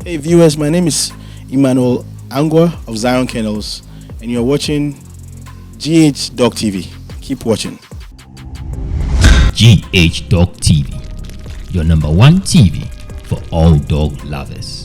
Hey viewers, my name is Emmanuel Angwa of Zion Kennels, and you're watching GH Dog TV. Keep watching. GH Dog TV, your number one TV for all dog lovers.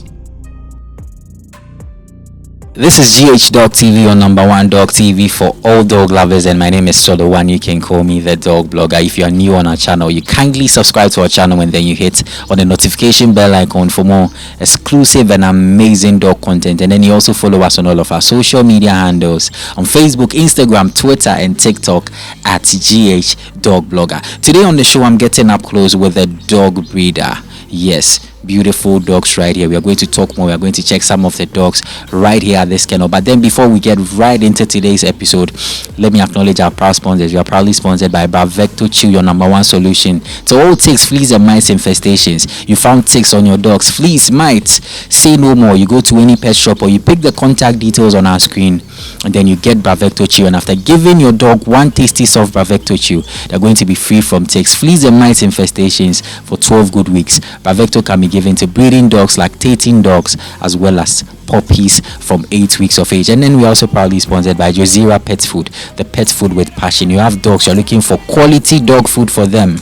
This is GH Dog TV, your number one dog TV for all dog lovers, and my name is Solo One. You can call me the dog blogger. If you are new on our channel, you kindly subscribe to our channel and then you hit on the notification bell icon for more exclusive and amazing dog content. And then you also follow us on all of our social media handles on Facebook, Instagram, Twitter, and TikTok at GH Dog Blogger. Today on the show, I'm getting up close with a dog breeder. Yes, beautiful dogs right here. We are going to talk more. We are going to check some of the dogs right here at this kennel. But then before we get right into today's episode, let me acknowledge our proud sponsors. We are proudly sponsored by Bravecto Chew, your number one solution to all ticks, fleas, and mites infestations. You found ticks on your dogs, fleas, mites, say no more. You go to any pet shop or you pick the contact details on our screen, and then you get Bravecto Chew. And after giving your dog one tasty soft Bravecto Chew, they're going to be free from ticks, fleas, and mites infestations for 12 good weeks. Bravecto can be given to breeding dogs, lactating dogs, as well as puppies from 8 weeks of age. And then we're also proudly sponsored by Josira Pet Food, the pet food with passion. You have dogs, you're looking for quality dog food for them.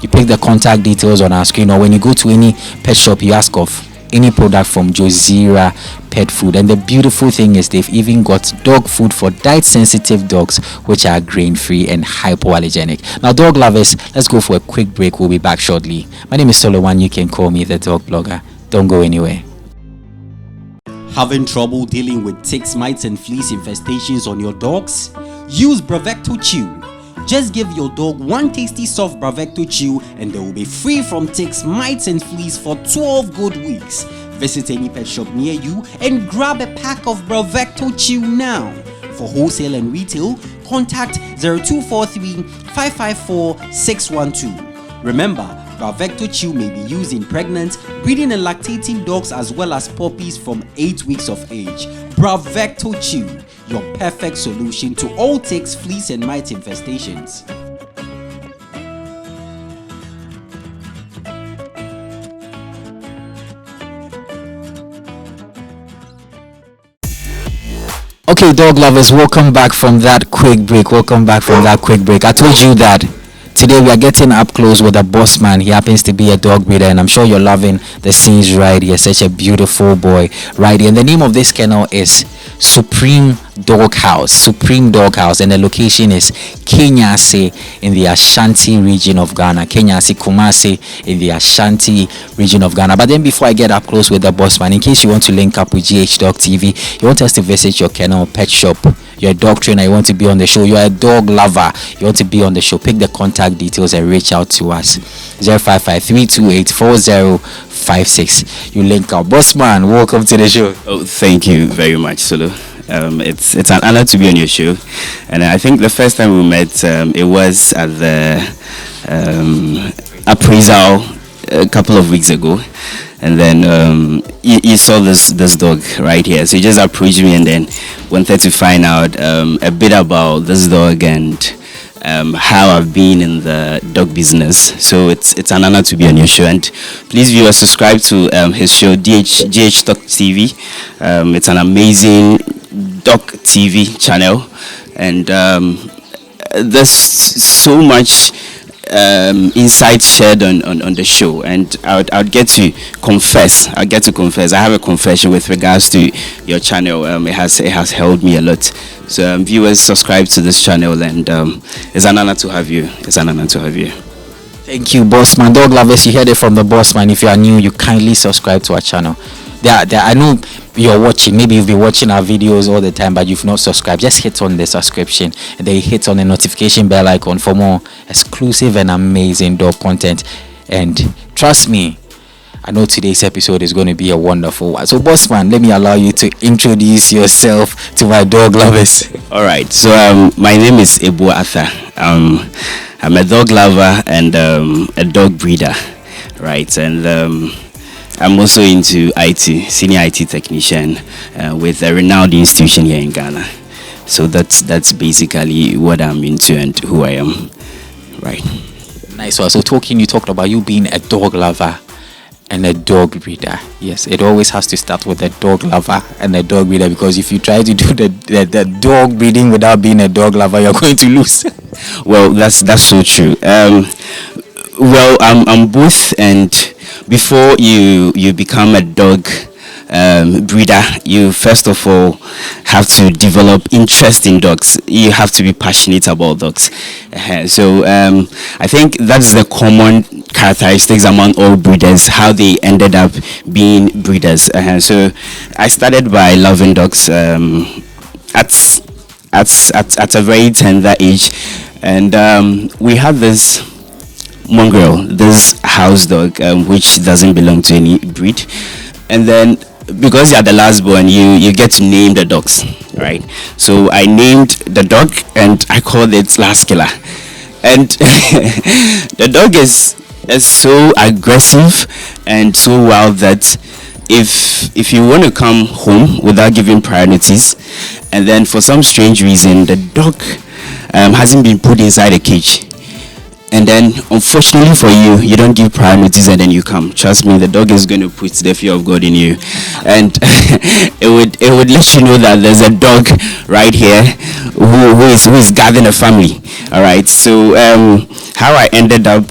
You pick the contact details on our screen, or when you go to any pet shop, you ask of any product from Josira Pet Food. And the beautiful thing is they've even got dog food for diet sensitive dogs, which are grain free and hypoallergenic. Now dog lovers, let's go for a quick break. We'll be back shortly. My name is Solo One. You can call me the dog blogger. Don't go anywhere. Having trouble dealing with ticks, mites, and fleas infestations on your dogs? Use Bravecto Chew. Just give your dog one tasty soft Bravecto Chew and they will be free from ticks, mites, and fleas for 12 good weeks. Visit any pet shop near you and grab a pack of Bravecto Chew now. For wholesale and retail, contact 0243 554 612. Remember, Bravecto Chew may be used in pregnant, breeding, and lactating dogs as well as puppies from 8 weeks of age. Bravecto Chew, your perfect solution to all ticks, fleas, and mite infestations. Okay, dog lovers, welcome back from that quick break. I told you that today we are getting up close with a boss man. He happens to be a dog breeder, and I'm sure you're loving the scenes right here. Such a beautiful boy right here. And the name of this kennel is Supreme Dog House, and the location is Kumasi in the Ashanti Region of Ghana. Kumasi in the Ashanti Region of Ghana. But then before I get up close with the boss man, in case you want to link up with GH Dog TV, you want us to visit your kennel, pet shop, you're a dog trainer, you want to be on the show, you're a dog lover, you want to be on the show, pick the contact details and reach out to us. 055-328-4056. You link up. Boss man, welcome to the show. Oh, thank you very much, Solo. It's an honor to be on your show, and I think the first time we met, it was at the appraisal a couple of weeks ago, and then you saw this dog right here, so you just approached me and then wanted to find out a bit about this dog and how I've been in the dog business. So it's an honor to be on your show, and please viewers subscribe to his show GH Dog TV. It's an amazing dog TV channel, and there's so much insight shared on the show, and I'd get to confess. I have a confession with regards to your channel. It has helped me a lot. So viewers, subscribe to this channel, and it's an honor to have you. Thank you, boss man. Dog lovers, you heard it from the boss man. If you are new, you kindly subscribe to our channel. I know you're watching, maybe you've been watching our videos all the time, but you've not subscribed. Just hit on the subscription and then hit on the notification bell icon for more exclusive and amazing dog content. And trust me, I know today's episode is going to be a wonderful one. So boss man, let me allow you to introduce yourself to my dog lovers. All right, so my name is Ebu Arthur. I'm a dog lover and a dog breeder, right? And I'm also into IT, senior IT technician with a renowned institution here in Ghana. So that's basically what I'm into and who I am, right? Nice one. So you talked about you being a dog lover and a dog breeder. Yes, it always has to start with a dog lover and a dog breeder, because if you try to do the dog breeding without being a dog lover, you're going to lose. Well, that's so true. Well, I'm both, and before you become a dog breeder, you first of all have to develop interest in dogs. You have to be passionate about dogs. So I think that's the common characteristics among all breeders, how they ended up being breeders. So I started by loving dogs at a very tender age, and we had this mongrel, this house dog, which doesn't belong to any breed. And then because you are the last born, you get to name the dogs, right? So I named the dog and I called it Last Killer. And the dog is so aggressive and so wild that if you want to come home without giving prior notice, and then for some strange reason the dog hasn't been put inside a cage, and then unfortunately for you, you don't give prior notice and then you come, trust me, the dog is going to put the fear of God in you, and it would let you know that there's a dog right here who is guarding a family. All right, so how I ended up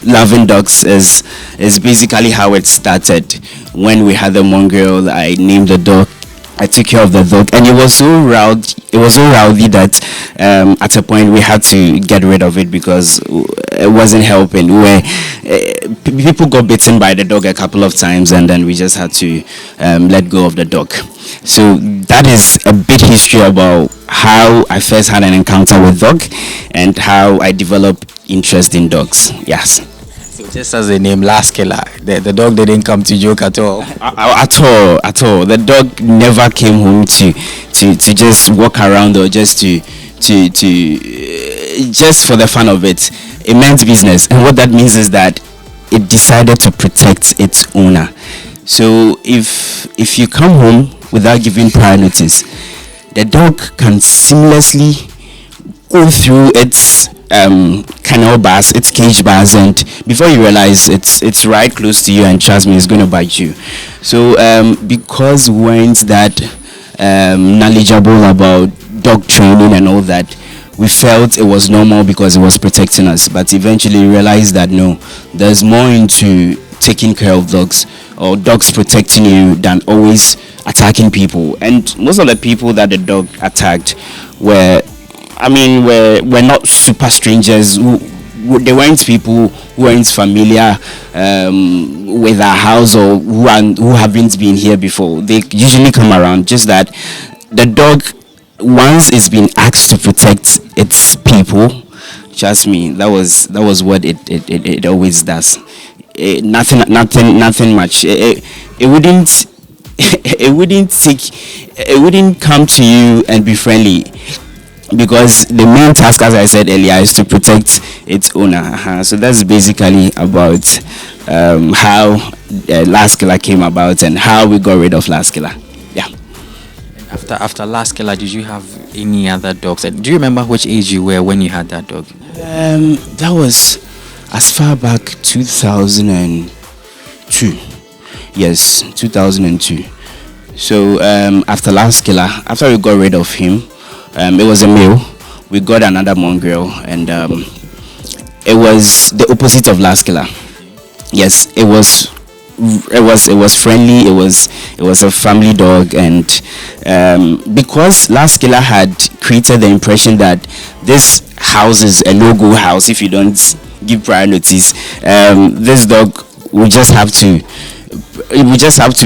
loving dogs is basically how it started. When we had the mongrel, I named the dog, I took care of the dog, and it was so rowdy that at a point we had to get rid of it because it wasn't helping. People got bitten by the dog a couple of times, and then we just had to let go of the dog. So that is a bit history about how I first had an encounter with dog and how I developed interest in dogs. Yes. So just as the name Last Killer, the dog didn't come to joke at all. At all. The dog never came home to just walk around or just to just for the fun of it. It meant business, and what that means is that it decided to protect its owner. So if you come home without giving prior notice, the dog can seamlessly go through its canal bars, its cage bars, and before you realize it's right close to you, and trust me, it's going to bite you. So because we weren't that knowledgeable about dog training and all that, we felt it was normal because it was protecting us, but eventually realized that no, there's more into taking care of dogs or dogs protecting you than always attacking people. And most of the people that the dog attacked were not super strangers. They weren't people who weren't familiar with our house or who haven't been here before. They usually come around, just that the dog, once it's been asked to protect its people, trust me, that was what it always does. Nothing much. It wouldn't come to you and be friendly, because the main task, as I said earlier, is to protect its owner. So that's basically about how Last Killer came about and how we got rid of Last Killer. Yeah. After Last Killer, did you have any other dogs? And do you remember which age you were when you had that dog? That was as far back 2002. Yes, 2002. So after Last Killer, after we got rid of him, it was a male. We got another mongrel, and it was the opposite of Last Killer. Yes, it was friendly. It was a family dog, and because Last Killer had created the impression that this house is a no-go house if you don't give prior notice, this dog will just have to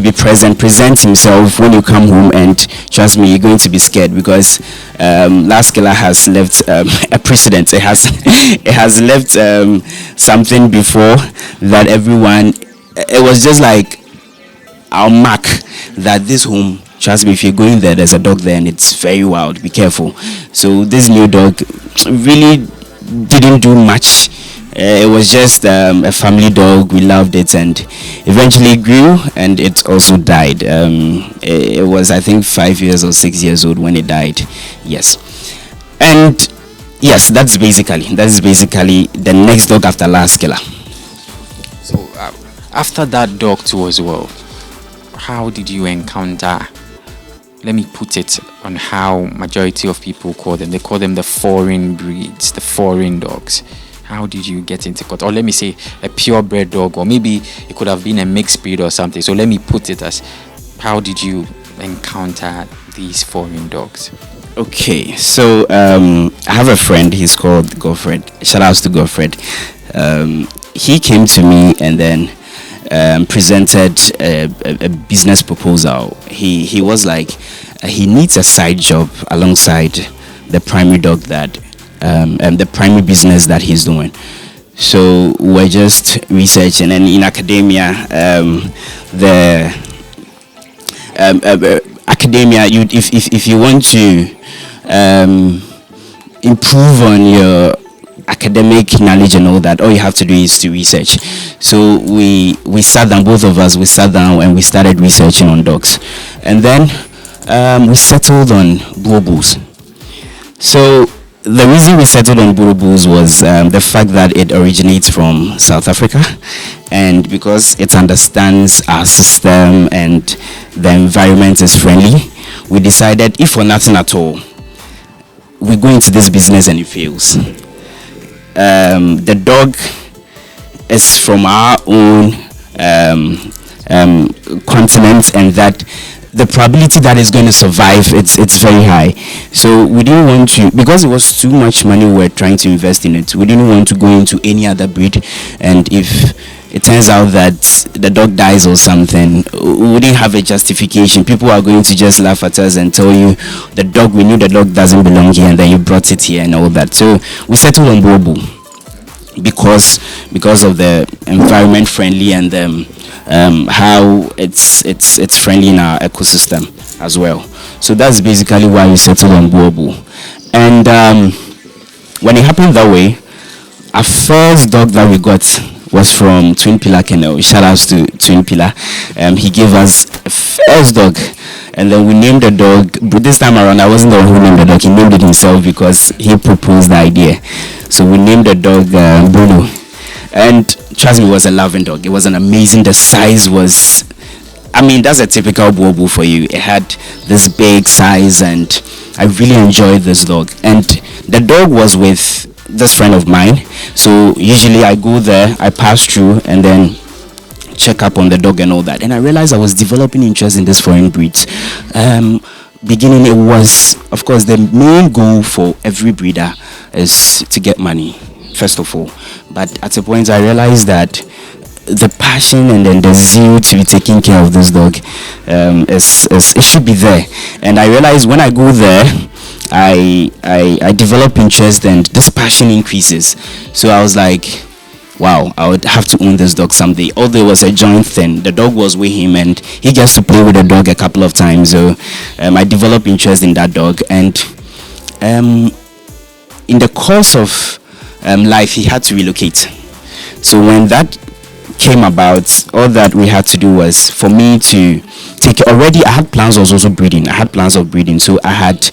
be present himself when you come home, and trust me, you're going to be scared, because Last Killer has left a precedent. It has left something before that everyone. It was just like our mark that this home, trust me, if you're going there, there's a dog there and it's very wild, be careful. So this new dog really didn't do much. It was just a family dog. We loved it, and eventually grew, and it also died. It was, I think, 5 years or 6 years old when it died. Yes. And yes, that's basically the next dog after Last Killer. So After that dog too as well, how did you encounter, let me put it on how majority of people call them, they call them the foreign breeds, the foreign dogs. How did you get into contact? Or let me say a purebred dog, or maybe it could have been a mixed breed or something. So let me put it as, how did you encounter these foreign dogs? Okay, so I have a friend. He's called Godfred. Shout outs to Godfred. He came to me and then presented a business proposal. He was like, he needs a side job alongside the primary dog that the primary business that he's doing. So we're just researching, and in academia, academia, if you want to improve on your academic knowledge and all that, all you have to do is to research. So we sat down, both of us, we sat down and we started researching on dogs, and then we settled on Boerboels. So the reason we settled on Boerboels was the fact that it originates from South Africa, and because it understands our system and the environment is friendly, we decided, if for nothing at all, we go into this business and it fails. The dog is from our own continent, and that the probability that it's going to survive, it's very high. So we didn't want to, because it was too much money we were trying to invest in it, we didn't want to go into any other breed, and if it turns out that the dog dies or something, we wouldn't have a justification. People are going to just laugh at us and tell you, we knew the dog doesn't belong here and then you brought it here and all that. So we settled on Boerboel because of the environment friendly and how it's friendly in our ecosystem as well. So that's basically why we settled on Boerboel. And when it happened that way, our first dog that we got was from Twin Pillar Kennel. Shout outs to Twin Pillar. He gave us a first dog, and then we named the dog. But this time around, I wasn't the one who named the dog. He named it himself because he proposed the idea. So we named the dog Bruno. And trust me, it was a loving dog. It was an amazing. The size was, that's a typical Boerboel for you. It had this big size, and I really enjoyed this dog. And the dog was with this friend of mine, so usually I go there, I pass through and then check up on the dog and all that, and I realized I was developing interest in this foreign breeds. Beginning, it was, of course, the main goal for every breeder is to get money first of all, but at a point I realized that the passion and then the zeal to be taking care of this dog it should be there. And I realized when I go there, I develop interest and this passion increases. So I was like, wow, I would have to own this dog someday. Although it was a joint thing, the dog was with him and he gets to play with the dog a couple of times. So I developed interest in that dog, and in the course of life, he had to relocate. So when that came about, all that we had to do was for me to take, already I had plans of also breeding. So I had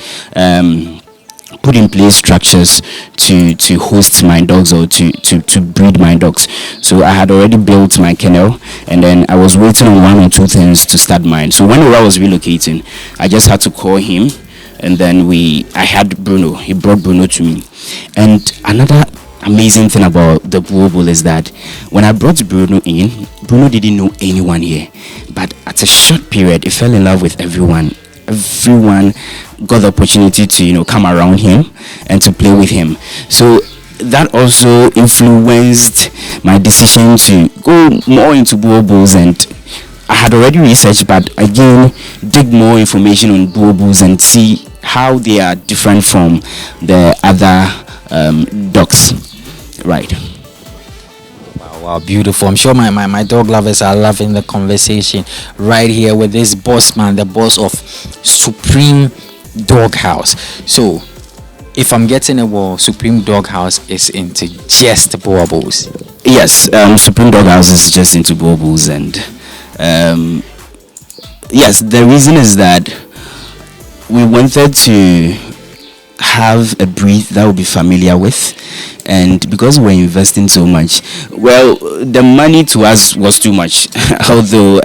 put in place structures to host my dogs, or to breed my dogs. So I had already built my kennel, and then I was waiting on one or two things to start mine. So when I was relocating, I just had to call him, and then I had Bruno. He brought Bruno to me. And another amazing thing about the Boerboel is that when I brought Bruno in, Bruno didn't know anyone here, but at a short period, he fell in love with everyone. Everyone got the opportunity to come around him and to play with him. So that also influenced my decision to go more into Boerboels, and I had already researched, but again, dig more information on Boerboels and see how they are different from the other dogs. Right. Wow, beautiful. I'm sure my dog lovers are loving the conversation right here with this boss man, the boss of Supreme Dog House. So if I'm getting it well, Supreme Dog House is into just Boerboels. Yes, Supreme Dog House is just into Boerboels, and yes, the reason is that we wanted to have a breed that we'll be familiar with. And because we're investing so much, well, the money to us was too much. Although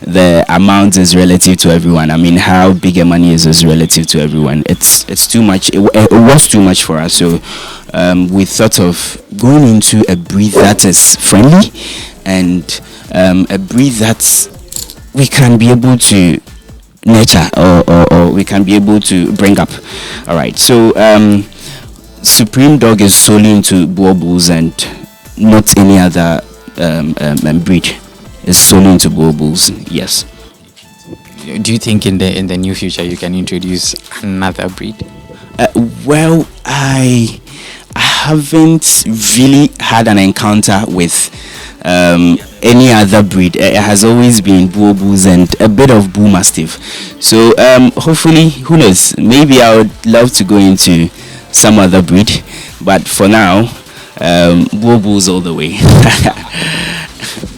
the amount is relative to everyone. I mean, how big a money is relative to everyone. It's too much. It was too much for us. So we thought of going into a breed that is friendly and a breed that we can be able to nurture or we can be able to bring up. All right. So Supreme Dog is solely into Boerboels and not any other breed. It's solely into Boerboels. Yes. Do you think in the near future you can introduce another breed? Well, I haven't really had an encounter with any other breed. It has always been Boerboels and a bit of Bull Mastiff. So hopefully, who knows? Maybe I would love to go into some other breed, but for now, Boerboels all the way.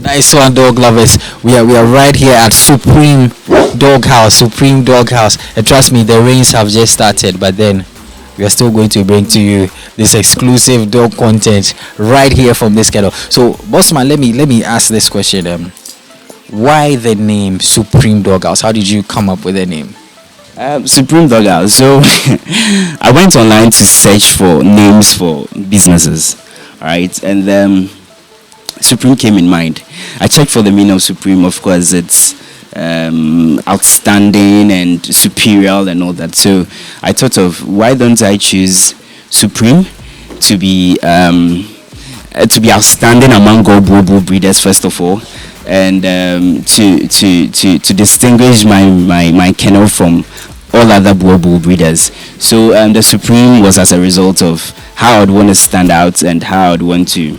Nice one, dog lovers. We are right here at Supreme Dog House. And trust me, the rains have just started, but then we are still going to bring to you this exclusive dog content right here from this kettle. So, Bossman, let me ask this question. Why the name Supreme Dog House? How did you come up with the name? Supreme Dog House. So I went online to search for names for businesses, right? And Supreme came in mind. I checked for the meaning of Supreme. Of course, it's outstanding and superior and all that. So I thought of, why don't I choose Supreme to be outstanding among all Boerboel breeders first of all, and to distinguish my kennel from all other Boerboel breeders. So the Supreme was as a result of how I'd want to stand out and how I'd want to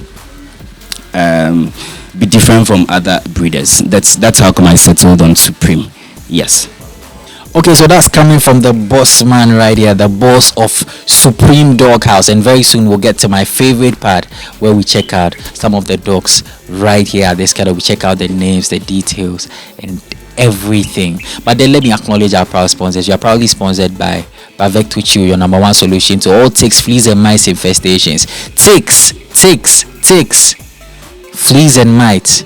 be different from other breeders. That's how come I settled on Supreme. Yes. Okay, so that's coming from the boss man right here, the boss of Supreme Dog House. And very soon we'll get to my favorite part where we check out some of the dogs right here at this kettle. We check out the names, the details, and everything. But then let me acknowledge our proud sponsors. You are proudly sponsored by Bravecto, your number one solution to all ticks, fleas, and mites infestations. Ticks, fleas and mites.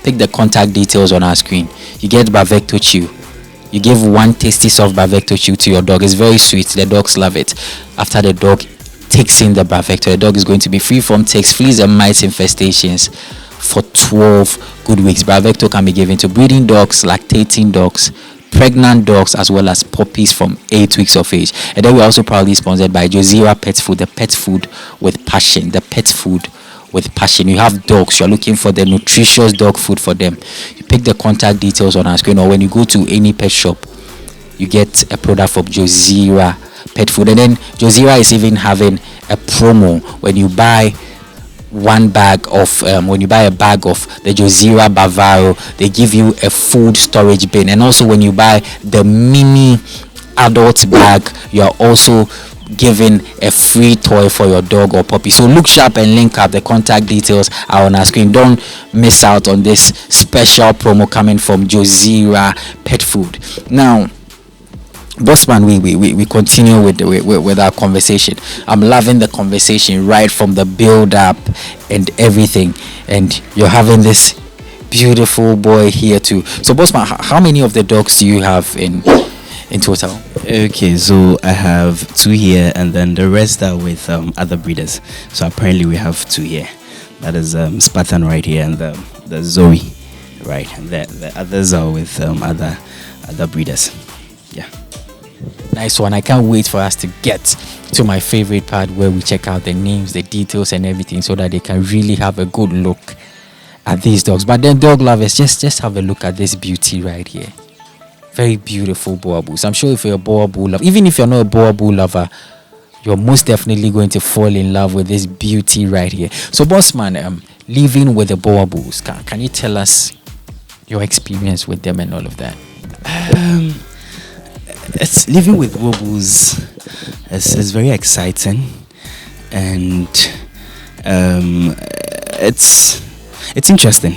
Take the contact details on our screen. You get Bravecto. You give one tasty soft Bravecto to your dog. It's very sweet. The dogs love it. After the dog takes in the Bravecto, the dog is going to be free from ticks, fleas, and mites infestations for 12 good weeks. Bravecto can be given to breeding dogs, lactating dogs, pregnant dogs, as well as puppies from 8 weeks of age. And then we're also proudly sponsored by Josira Pet Food, the pet food with passion. The pet food with passion. You have dogs, you're looking for the nutritious dog food for them. You pick the contact details on our screen, or when you go to any pet shop, you get a product from Josira Pet Food. And then Josira is even having a promo when you buy a bag of the Josira Bavaro, they give you a food storage bin. And also when you buy the mini adult bag, you are also given a free toy for your dog or puppy. So look sharp and link up. The contact details are on our screen. Don't miss out on this special promo coming from Josira Pet Food. Now, Bossman, we continue with our conversation. I'm loving the conversation right from the build up and everything, and you're having this beautiful boy here too. So Bossman, how many of the dogs do you have in total? Okay, so I have 2 here, and then the rest are with other breeders. So apparently we have 2 here. That is Spartan right here, and the Zoe, right? And the others are with other breeders. Yeah. Nice one. I can't wait for us to get to my favorite part where we check out the names, the details, and everything, so that they can really have a good look at these dogs. But then, dog lovers, just have a look at this beauty right here. Very beautiful Boerboels. I'm sure if you're a Boerboel lover, even if you're not a Boerboel lover, you're most definitely going to fall in love with this beauty right here. So, Bossman, living with the Boerboels, can you tell us your experience with them and all of that? It's living with Boerboels is very exciting, and it's interesting.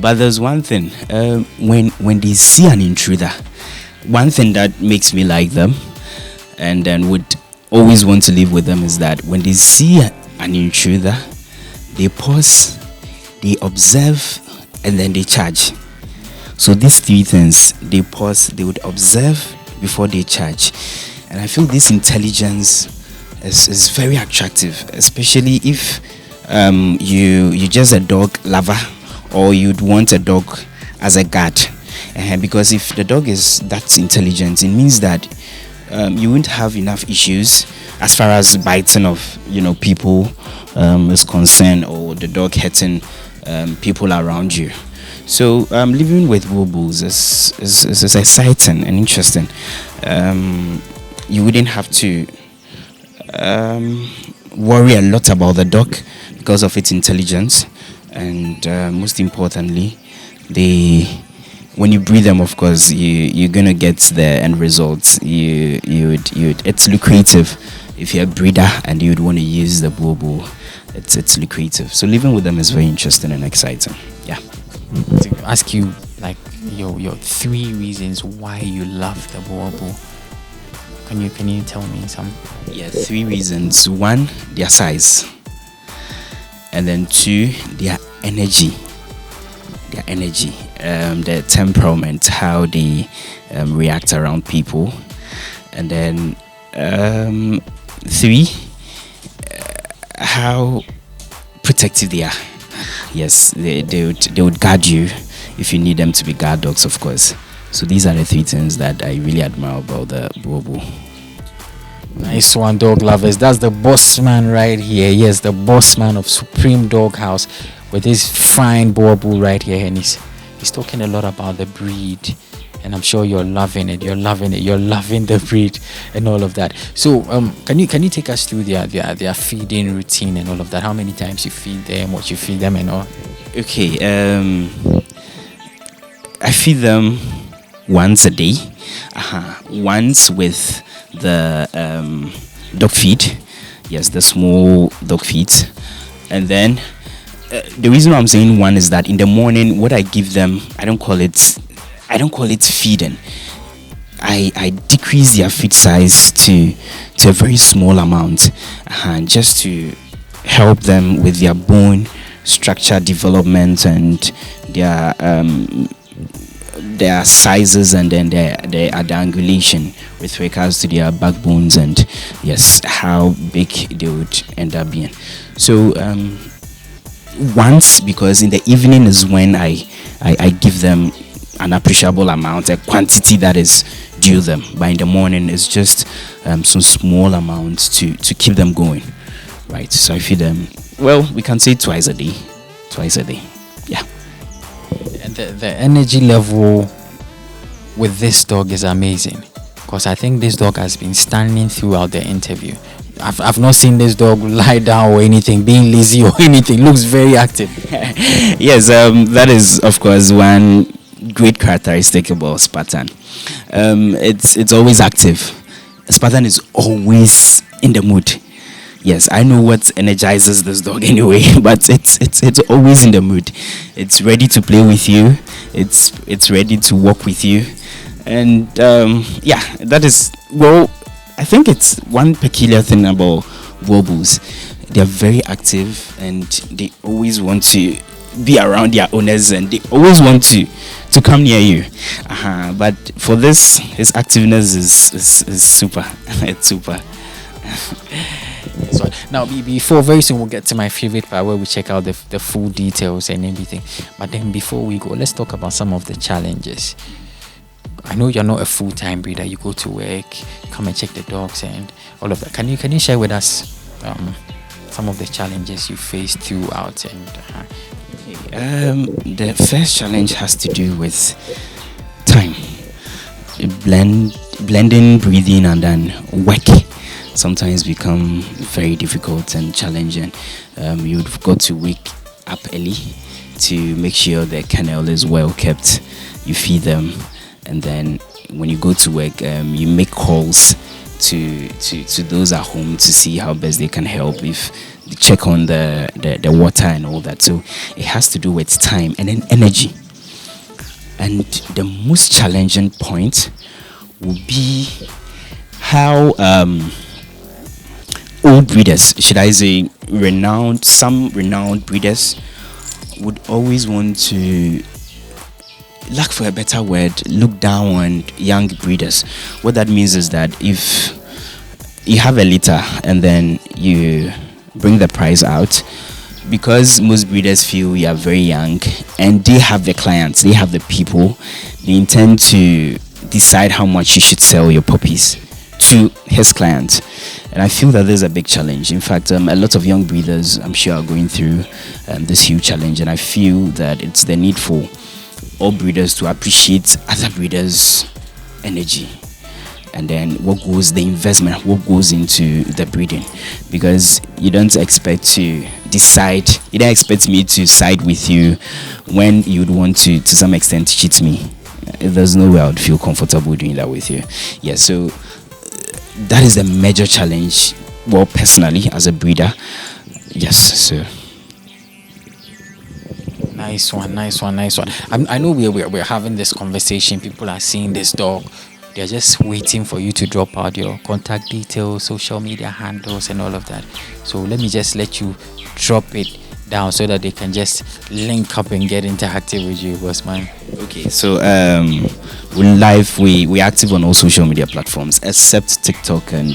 But there's one thing, when they see an intruder, one thing that makes me like them, and then would always want to live with them is that when they see an intruder, they pause, they observe, and then they charge. So these three things: they pause, they would observe before they charge. And I feel this intelligence is very attractive, especially if you're just a dog lover, or you'd want a dog as a guard. Because if the dog is that intelligent, it means that you won't have enough issues as far as biting of people is concerned, or the dog hurting people around you. So living with Boerboels is exciting and interesting. You wouldn't have to worry a lot about the dog because of its intelligence, and most importantly, when you breed them, of course, you're gonna get the end results. It's lucrative if you're a breeder and you would want to use the Boerboel. It's lucrative. So living with them is very interesting and exciting. Yeah. To ask you, like, your 3 reasons why you love the Boerboel. Can you tell me some? Yeah, 3 reasons. 1, their size, and then 2, their energy. Their temperament, how they react around people, and then 3, how protective they are. Yes, they would guard you if you need them to be guard dogs, of course. So these are the 3 things that I really admire about the Boerboel. Nice one, dog lovers. That's the boss man right here. Yes, the boss man of Supreme Dog House, with this fine Boerboel right here, and he's talking a lot about the breed, and I'm sure you're loving it. You're loving the breed and all of that. So can you take us through their feeding routine and all of that? How many times you feed them, what you feed them, and all? Okay, I feed them once a day. Once with the dog feed. Yes, the small dog feed. And then the reason why I'm saying one is that in the morning, what I give them, I don't call it feeding. I decrease their feed size to a very small amount, just to help them with their bone structure development and their sizes, and then their angulation with regards to their backbones, and yes, how big they would end up being. So once, because in the evening is when I give them an appreciable amount, a quantity that is due them, but in the morning it's just some small amounts to keep them going, right? So I feed them, well, we can say twice a day. Yeah. And the energy level with this dog is amazing, because I think this dog has been standing throughout the interview. I've not seen this dog lie down or anything, being lazy or anything. Looks very active. Yes, that is of course one great characteristic about Spartan. It's always active. Spartan is always in the mood. Yes, I know what energizes this dog anyway, but it's always in the mood. It's ready to play with you. It's ready to walk with you, and yeah, that is, well, I think it's one peculiar thing about Boerboels. They're very active, and they always want to be around their owners, and they always want to come near you. But for this, his activeness is super. It's super. So now, before, very soon we'll get to my favorite part where we check out the full details and everything. But then before we go, let's talk about some of the challenges. I know you're not a full-time breeder. You go to work, come and check the dogs and all of that. Can you share with us some of the challenges you faced throughout? And the first challenge has to do with time. Blending breathing and then work sometimes become very difficult and challenging. You've got to wake up early to make sure the kennel is well kept. You feed them, and then when you go to work, you make calls to those at home to see how best they can help, if they check on the water and all that. So it has to do with time and then energy. And the most challenging point will be how old breeders, should I say some renowned breeders would always want to, lack for a better word, look down on young breeders. What that means is that if you have a litter and then you bring the price out, because most breeders feel you are very young and they have the clients, they have the people, they intend to decide how much you should sell your puppies to his clients. And I feel that there's a big challenge. In fact, a lot of young breeders, I'm sure, are going through this huge challenge, and I feel that it's the need for all breeders to appreciate other breeders' energy, and then the investment, what goes into the breeding, because you don't expect me to side with you when you'd want to some extent cheat me. There's no way I would feel comfortable doing that with you. Yeah, so that is a major challenge, well, personally as a breeder. Yes, so Nice one. I know we're having this conversation. People are seeing this dog. They're just waiting for you to drop out your contact details, social media handles, and all of that. So let me just let you drop it down so that they can just link up and get interactive with you, boss man. okay, so we're active on all social media platforms except TikTok and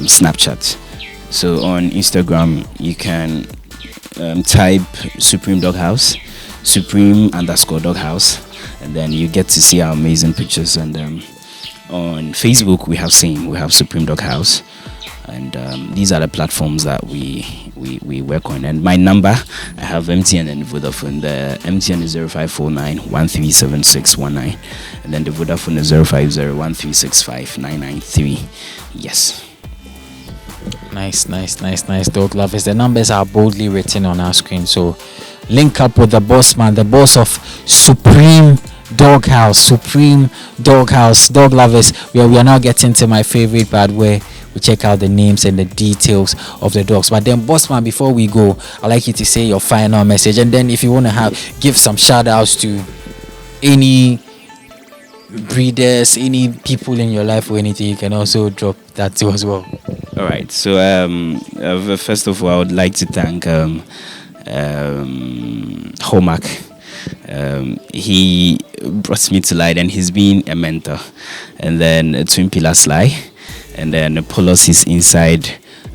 Snapchat. So on Instagram you can type Supreme Doghouse, Supreme_Doghouse, and then you get to see our amazing pictures. And on Facebook we have Supreme Doghouse, and these are the platforms that we work on. And my number, I have MTN and Vodafone. The MTN is 0549137619, and then the Vodafone is 0501365993. Yes. Nice, dog lovers. The numbers are boldly written on our screen. So link up with the boss man, the boss of Supreme Doghouse. Dog lovers. We are now getting to my favorite part where we check out the names and the details of the dogs. But then, boss man, before we go, I'd like you to say your final message, and then if you want to give some shout outs to any breeders, any people in your life or anything, you can also drop that too as well. All right. So first of all, I would like to thank Homak. He brought me to light, and he's been a mentor. And then Twin Pillar Sly, and then Polos is inside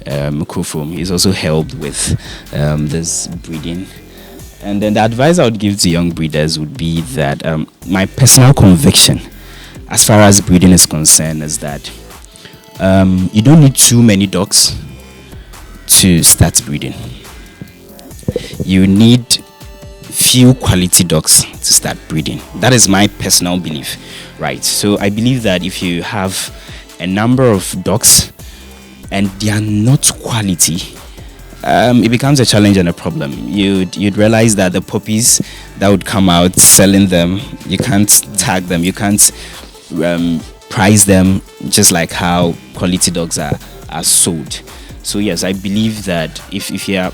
Kufum. He's also helped with this breeding. And then the advice I would give to young breeders would be that my personal conviction as far as breeding is concerned is that you don't need too many dogs to start breeding. You need few quality dogs to start breeding. That is my personal belief, right? So I believe that if you have a number of dogs and they are not quality, it becomes a challenge and a problem. You'd realize that the puppies that would come out, selling them, you can't tag them, you can't price them just like how quality dogs are sold. So yes, I believe that if you're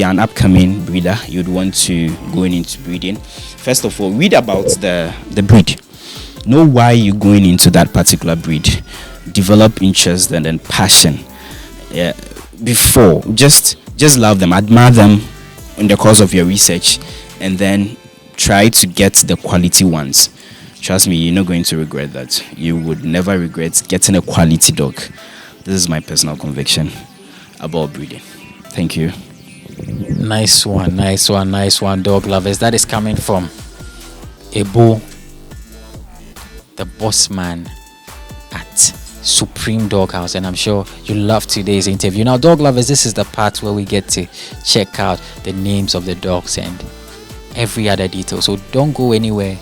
an upcoming breeder, you'd want to go into breeding. First of all, read about the breed. Know why you're going into that particular breed. Develop interest and then passion. Before, just love them, admire them in the course of your research, and then try to get the quality ones. Trust me, you're not going to regret that. You would never regret getting a quality dog. This is my personal conviction about breeding. Thank you. Nice one, dog lovers. That is coming from Ebo, the boss man at Supreme Doghouse, and I'm sure you love today's interview. Now, dog lovers, this is the part where we get to check out the names of the dogs and every other detail. So don't go anywhere.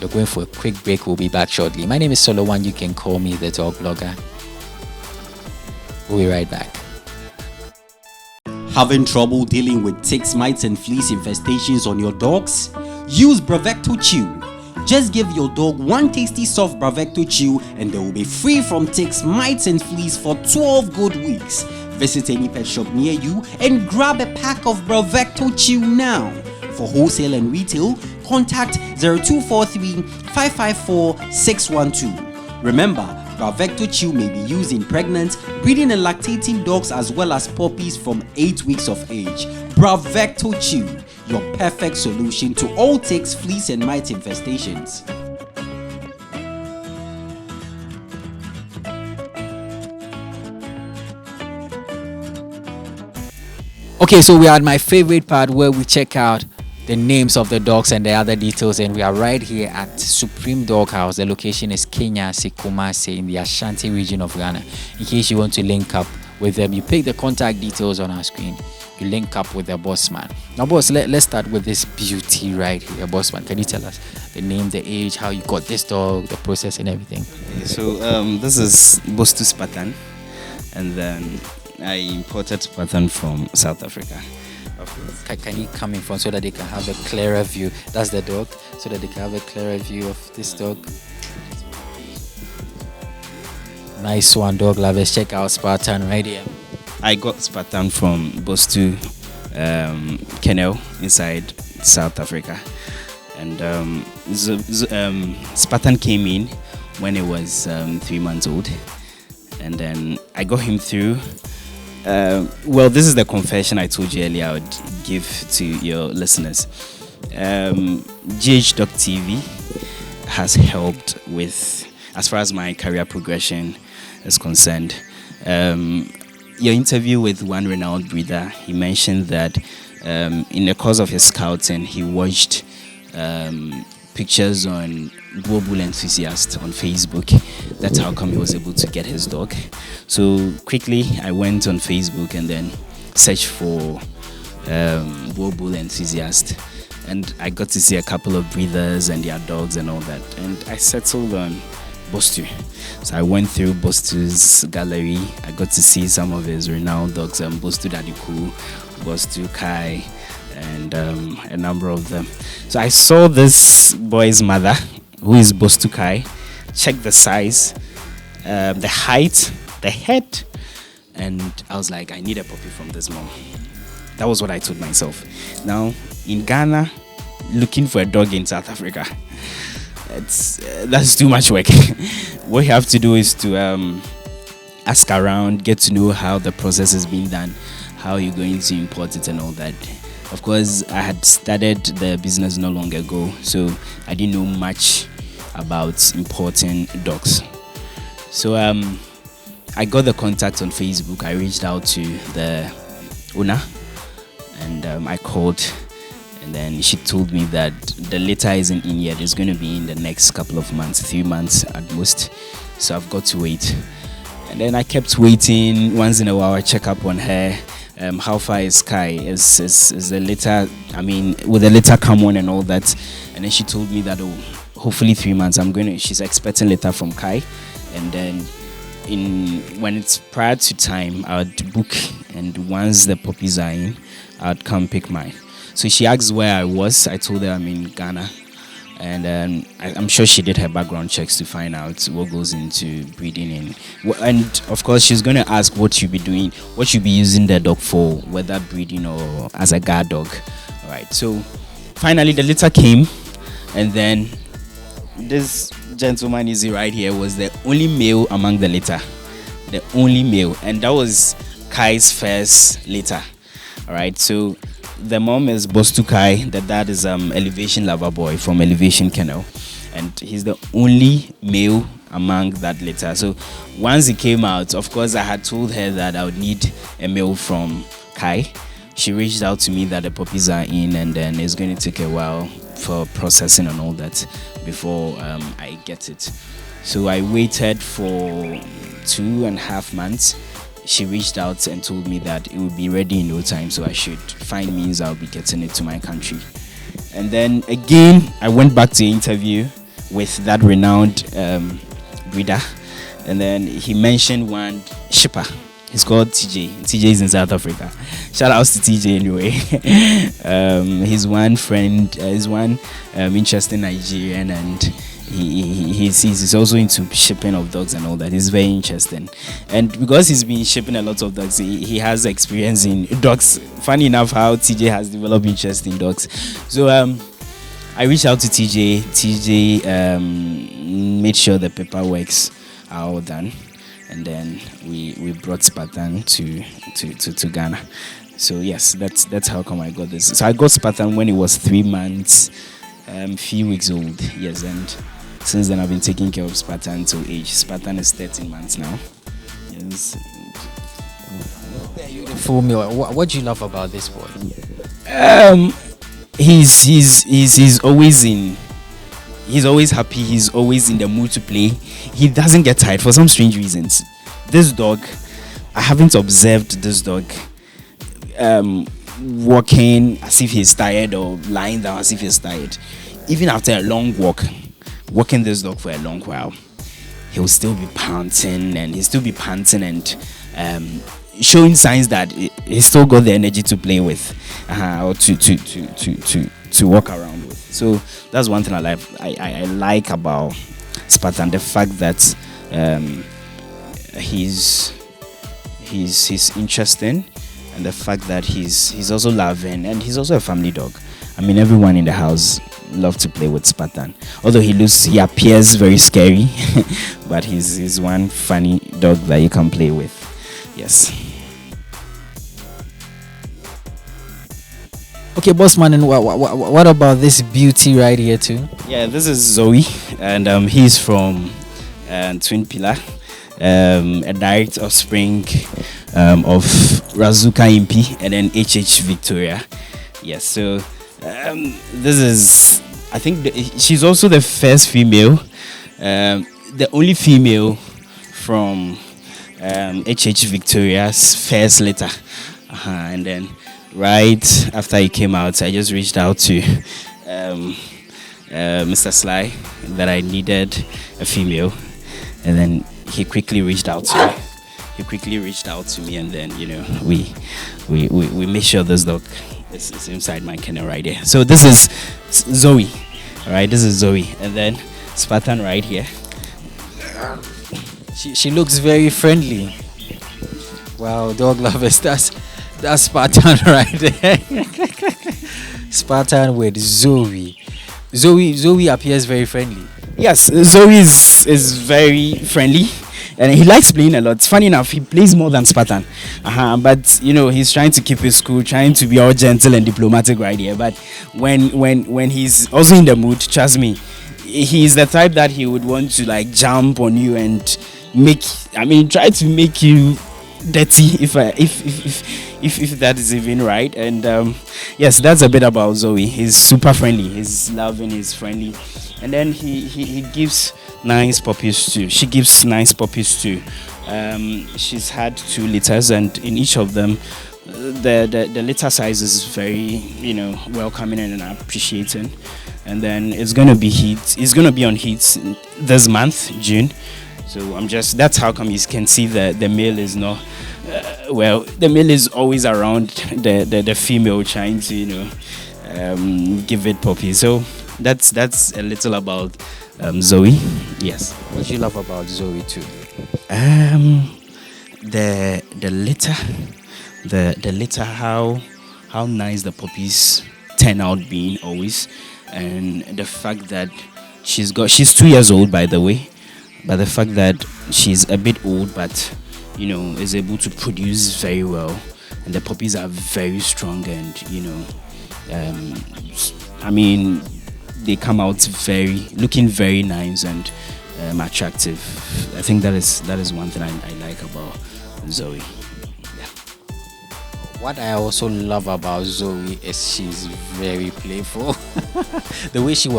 We're going for a quick break. We'll be back shortly. My name is Solo One. You can call me the dog blogger. We'll be right back. Having trouble dealing with ticks, mites, and fleas infestations on your dogs? Use Bravecto Chew. Just give your dog one tasty soft Bravecto Chew and they will be free from ticks, mites, and fleas for 12 good weeks. Visit any pet shop near you and grab a pack of Bravecto Chew now. For wholesale and retail, contact 0243 554 612. Remember, Bravecto Chew may be used in pregnant, breeding and lactating dogs as well as puppies from 8 weeks of age. Bravecto Chew, your perfect solution to all ticks, fleas and mite infestations. Okay, so we are at my favorite part where we check out the names of the dogs and the other details, and we are right here at Supreme Dog House. The location is Kenya, Kumasi in the Ashanti region of Ghana. In case you want to link up with them, you pick the contact details on our screen. You link up with the boss man. Now, boss, let's start with this beauty right here. Boss man, can you tell us the name, the age, how you got this dog, the process and everything? So this is Bostu Spartan, and then I imported Spartan from South Africa. Can you come in front so that they can have a clearer view? That's the dog, so that they can have a clearer view of this dog. Nice one, dog lovers. Check out Spartan right here. I got Spartan from Bostu Kennel inside South Africa, and Spartan came in when he was 3 months old, and then I got him through. Well, this is the confession I told you earlier I would give to your listeners. GH.TV has helped with, as far as my career progression is concerned. Your interview with one renowned breeder, he mentioned that in the course of his scouting, he watched pictures on Boerboel enthusiast on Facebook. That's how come he was able to get his dog. So quickly I went on Facebook and then searched for Boerboel enthusiast, and I got to see a couple of breeders and their dogs and all that, and I settled on Bostu. So I went through Bostu's gallery. I got to see some of his renowned dogs, Bostu Dadiku, Bostu Kai, and a number of them. So I saw this boy's mother, who is Bostu Kai, checked the size, the height, the head, and I was like, I need a puppy from this mom. That was what I told myself. Now, in Ghana, looking for a dog in South Africa, that's too much work. What you have to do is to ask around, get to know how the process is being done, how you're going to import it and all that. Of course, I had started the business not long ago, so I didn't know much about importing dogs. So I got the contact on Facebook. I reached out to the owner, and I called, and then she told me that the litter isn't in yet. It's going to be in the next couple of months, 3 months at most. So I've got to wait. And then I kept waiting. Once in a while, I check up on her. How far is Kai? Is the litter, will the litter come on and all that? And then she told me that, hopefully 3 months, she's expecting litter from Kai. And then when it's prior to time, I would book, and once the puppies are in, I'd come pick mine. So she asked where I was. I told her I'm in Ghana, and I'm sure she did her background checks to find out what goes into breeding. And of course, she's going to ask what you'll be doing, what you'll be using the dog for, whether breeding or as a guard dog. All right. So finally, the litter came, and then this gentleman is right here was the only male among the litter, the only male, and that was Kai's first litter. All right. So the mom is Bostu Kai, the dad is Elevation Lover Boy from Elevation Kennel, and he's the only male among that litter. So once he came out, of course I had told her that I would need a male from Kai. She reached out to me that the puppies are in, and then it's going to take a while for processing and all that before I get it. So I waited for 2.5 months. She reached out and told me that it would be ready in no time, so I should find means I'll be getting it to my country. And then again, I went back to the interview with that renowned breeder, and then he mentioned one shipper. He's called TJ. TJ is in South Africa. Shout outs to TJ anyway. He's one friend, he's one interesting Nigerian, and he's also into shipping of dogs and all that. He's very interesting, and because he's been shipping a lot of dogs, he has experience in dogs. Funny enough how TJ has developed interest in dogs. So I reached out to TJ. TJ made sure the paperwork are all done, and then we brought Spartan to Ghana. So yes, that's how come I got this. So I got Spartan when it was 3 months, few weeks old. Yes, and since then I've been taking care of Spartan till age. Spartan is 13 months now. Yes. Full meal. What do you love about this boy? He's always in. He's always happy. He's always in the mood to play. He doesn't get tired for some strange reasons. This dog, I haven't observed this dog walking as if he's tired or lying down as if he's tired. Even after a long walk, walking this dog for a long while, he'll still be panting and showing signs that he's still got the energy to play with, or to walk around with. So that's one thing I like about Spartan, the fact that he's interesting, and the fact that he's also loving, and he's also a family dog. I mean, everyone in the house love to play with Spartan. Although he appears very scary, but he's one funny dog that you can play with. Yes. Okay, bossman, and what about this beauty right here too? Yeah, this is Zoe, and he's from Twin Pillar, a direct offspring of Razuka Impi and then HH Victoria. Yes, so this is, I think she's also the first female, the only female from HH Victoria's first litter, and then right after he came out, I just reached out to Mr. Sly that I needed a female, and then he quickly reached out to me. And then we made sure this dog is inside my kennel right here. So this is Zoe, all right? This is Zoe, and then Spartan right here. She looks very friendly. Wow, dog lovers, that's Spartan right there. Spartan with Zoe. Zoe appears very friendly. Yes, Zoe is very friendly, and he likes playing a lot. Funny enough, he plays more than Spartan. But he's trying to keep his cool, trying to be all gentle and diplomatic right here. But when he's also in the mood, trust me, he's the type that he would want to like jump on you and try to make you dirty, if that is even right. And yes, that's a bit about Zoe. He's super friendly, he's loving, he's friendly, and then he gives nice puppies too. She gives nice puppies too. She's had 2 litters, and in each of them the litter size is very welcoming and appreciating. And then it's gonna be on heat this month, June. So that's how come you can see the male is not the male is always around the female, trying to give it puppies. So that's a little about Zoe. Yes. What do you love about Zoe too? The litter, how nice the puppies turn out being always, and the fact that she's 2 years old, by the way. But the fact that she's a bit old, but is able to produce very well, and the puppies are very strong, and they come out looking very nice and attractive. I think that is one thing I like about Zoe. Yeah. What I also love about Zoe is she's very playful. The way she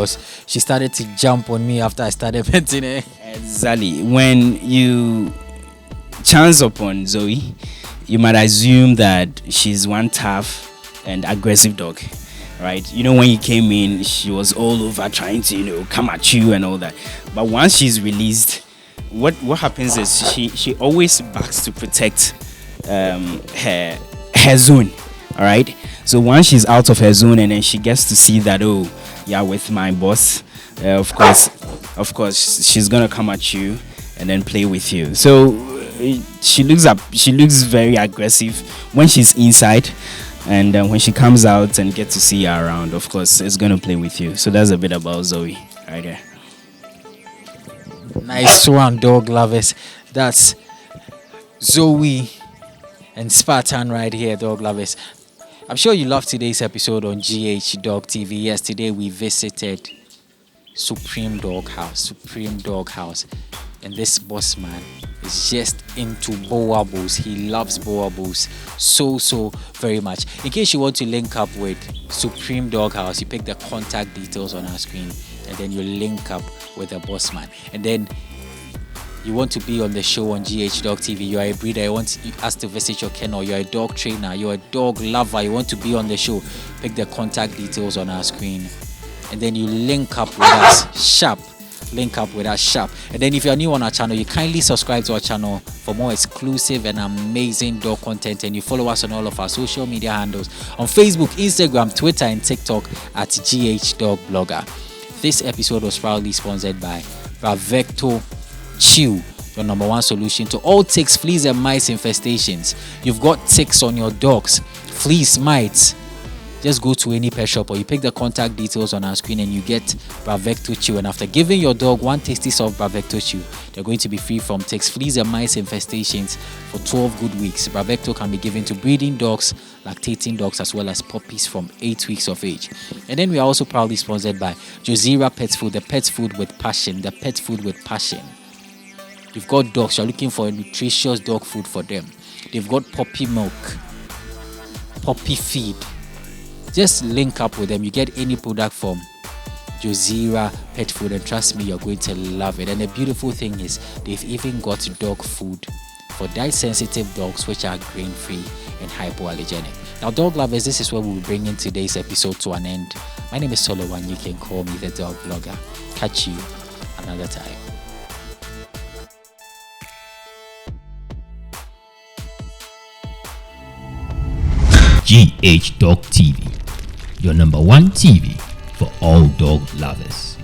started to jump on me after I started petting her. Exactly. When you chance upon Zoe, you might assume that she's one tough and aggressive dog, right? When you came in, she was all over trying to come at you and all that. But once she's released, what happens is she always backs to protect her zone, all right? So once she's out of her zone, and then she gets to see that, oh yeah, with my boss, of course she's gonna come at you and then play with you. So she looks very aggressive when she's inside, and when she comes out and get to see you around, of course it's gonna play with you. So that's a bit about Zoe right there. Nice one, dog lovers. That's Zoe and Spartan right here, dog lovers. I'm sure you loved today's episode on GH Dog TV. Yes, today we visited Supreme Dog House. And this boss man is just into Boerboels. He loves Boerboels so very much. In case you want to link up with Supreme Dog House, you pick the contact details on our screen and then you link up with the boss man. And then you want to be on the show on GH Dog TV, you are a breeder, you want us to visit your kennel, you're a dog trainer, you're a dog lover, you want to be on the show, pick the contact details on our screen and then you link up with us sharp. And then if you're new on our channel, you kindly subscribe to our channel for more exclusive and amazing dog content, and you follow us on all of our social media handles on Facebook, Instagram, Twitter and TikTok at GH Dog Blogger. This episode was proudly sponsored by Bravecto Chew, your number one solution to all ticks, fleas and mites infestations. You've got ticks on your dogs, fleas, mites, just go to any pet shop or you pick the contact details on our screen and you get Bravecto Chew. And after giving your dog one tasty soft Bravecto Chew, they're going to be free from ticks, fleas and mites infestations for 12 good weeks. Bravecto can be given to breeding dogs, lactating dogs, as well as puppies from 8 weeks of age. And then we are also proudly sponsored by Josira Pet Food, the pet food with passion, You've got dogs, you're looking for a nutritious dog food for them. They've got puppy milk, puppy feed. Just link up with them. You get any product from Josira Pet Food and trust me, you're going to love it. And the beautiful thing is they've even got dog food for diet sensitive dogs which are grain free and hypoallergenic. Now dog lovers, this is where we'll be bringing today's episode to an end. My name is Solowan. You can call me the dog blogger. Catch you another time. GH Dog TV, your number one TV for all dog lovers.